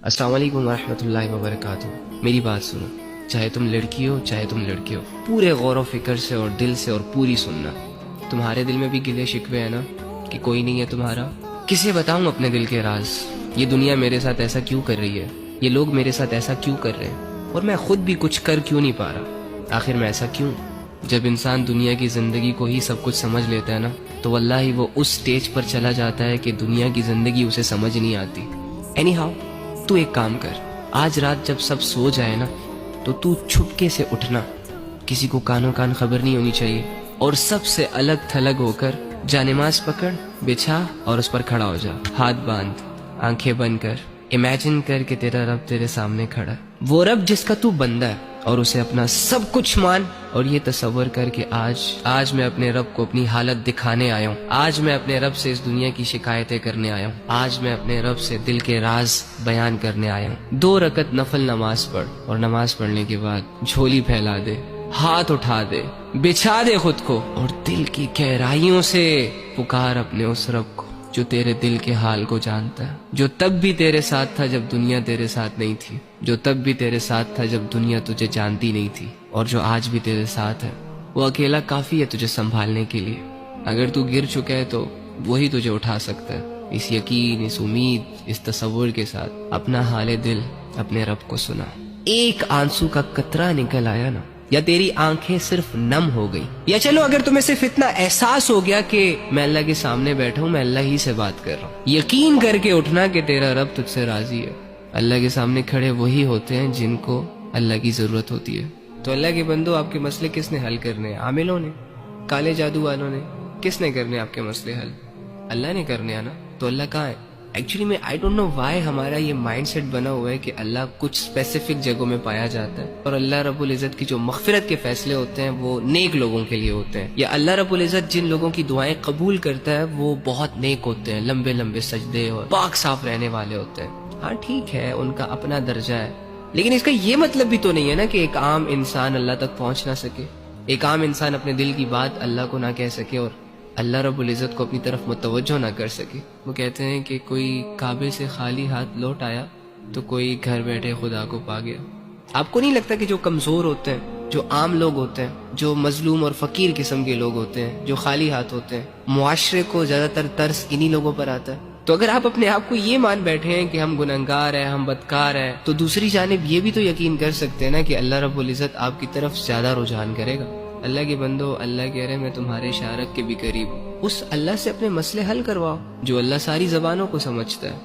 السلام علیکم ورحمۃ اللہ وبرکاتہ۔ میری بات سنو، چاہے تم لڑکی ہو چاہے تم لڑکے ہو، پورے غور و فکر سے اور دل سے اور پوری سننا۔ تمہارے دل میں بھی گلے شکوے ہیں نا کہ کوئی نہیں ہے تمہارا؟ کسے بتاؤں اپنے دل کے راز؟ یہ دنیا میرے ساتھ ایسا کیوں کر رہی ہے؟ یہ لوگ میرے ساتھ ایسا کیوں کر رہے ہیں؟ اور میں خود بھی کچھ کر کیوں نہیں پا رہا؟ آخر میں ایسا کیوں؟ جب انسان دنیا کی زندگی کو ہی سب کچھ سمجھ لیتا ہے نا، تو واللہ وہ اس سٹیج پر چلا جاتا ہے کہ دنیا کی زندگی اسے سمجھ نہیں آتی۔ اینی ہاؤ، تو ایک کام کر، آج رات جب سب سو جائے نا تو چھپکے سے اٹھنا، کسی کو کانوں کان خبر نہیں ہونی چاہیے، اور سب سے الگ تھلگ ہو کر جانماز پکڑ، بچھا اور اس پر کھڑا ہو جا، ہاتھ باندھ، آنکھیں بند کر، امیجن کر کہ تیرا رب تیرے سامنے کھڑا ہے، وہ رب جس کا تو بندہ ہے، اور اسے اپنا سب کچھ مان، اور یہ تصور کر کہ آج میں اپنے رب کو اپنی حالت دکھانے آیا ہوں، آج میں اپنے رب سے اس دنیا کی شکایتیں کرنے آیا ہوں، آج میں اپنے رب سے دل کے راز بیان کرنے آیا ہوں۔ 2 رکعت نفل نماز پڑھ، اور نماز پڑھنے کے بعد جھولی پھیلا دے، ہاتھ اٹھا دے، بچھا دے خود کو، اور دل کی گہرائیوں سے پکار اپنے اس رب کو جو تیرے دل کے حال کو جانتا ہے، جو تب بھی تیرے ساتھ تھا جب دنیا تیرے ساتھ نہیں تھی، جو تب بھی تیرے ساتھ تھا جب دنیا تجھے جانتی نہیں تھی، اور جو آج بھی تیرے ساتھ ہے۔ وہ اکیلا کافی ہے تجھے سنبھالنے کے لیے۔ اگر تو گر چکا ہے تو وہی تجھے اٹھا سکتا ہے۔ اس یقین، اس امید، اس تصور کے ساتھ اپنا حال دل اپنے رب کو سنا۔ ایک آنسو کا قطرہ نکل آیا نا، یا تیری آنکھیں صرف نم ہو گئی، یا چلو اگر تمہیں صرف اتنا احساس ہو گیا کہ میں اللہ کے سامنے بیٹھا ہوں، میں اللہ ہی سے بات کر رہا ہوں، یقین کر کے اٹھنا کہ تیرا رب تجھ سے راضی ہے۔ اللہ کے سامنے کھڑے وہی ہوتے ہیں جن کو اللہ کی ضرورت ہوتی ہے۔ تو اللہ کے بندو، آپ کے مسئلے کس نے حل کرنے ہیں؟ عاملوں نے؟ کالے جادو والوں نے؟ کس نے کرنے آپ کے مسئلے حل؟ اللہ نے کرنے ہیں نا۔ تو اللہ کہاں ہے؟ ایکچولی میں آئی ڈونٹ نو وائی ہمارا یہ مائنڈ سیٹ بنا ہوا ہے کہ اللہ کچھ اسپیسیفک جگہوں میں پایا جاتا ہے، اور اللہ رب العزت کی جو مغفرت کے فیصلے ہوتے ہیں وہ نیک لوگوں کے لیے ہوتے ہیں، یا اللہ رب العزت جن لوگوں کی دعائیں قبول کرتا ہے وہ بہت نیک ہوتے ہیں، لمبے لمبے سجدے اور پاک صاف رہنے والے ہوتے ہیں۔ ہاں ٹھیک ہے، ان کا اپنا درجہ ہے، لیکن اس کا یہ مطلب بھی تو نہیں ہے نا کہ ایک عام انسان اللہ تک پہنچ نہ سکے، ایک عام انسان اپنے دل کی بات اللہ کو نہ کہہ سکے، اور اللہ رب العزت کو اپنی طرف متوجہ نہ کر سکے۔ وہ کہتے ہیں کہ کوئی کعبے سے خالی ہاتھ لوٹ آیا تو کوئی گھر بیٹھے خدا کو پا گیا۔ آپ کو نہیں لگتا کہ جو کمزور ہوتے ہیں، جو عام لوگ ہوتے ہیں، جو مظلوم اور فقیر قسم کے لوگ ہوتے ہیں، جو خالی ہاتھ ہوتے ہیں، معاشرے کو زیادہ تر ترس انہی لوگوں پر آتا ہے؟ تو اگر آپ اپنے آپ کو یہ مان بیٹھے ہیں کہ ہم گنہگار ہیں، ہم بدکار ہیں، تو دوسری جانب یہ بھی تو یقین کر سکتے ہیں نا کہ اللہ رب العزت آپ کی طرف زیادہ رجحان کرے گا۔ اللہ کے بندو، اللہ کہہ رہے میں تمہارے شارک کے بھی قریب ہوں۔ اس اللہ سے اپنے مسئلے حل کرواؤ جو اللہ ساری زبانوں کو سمجھتا ہے۔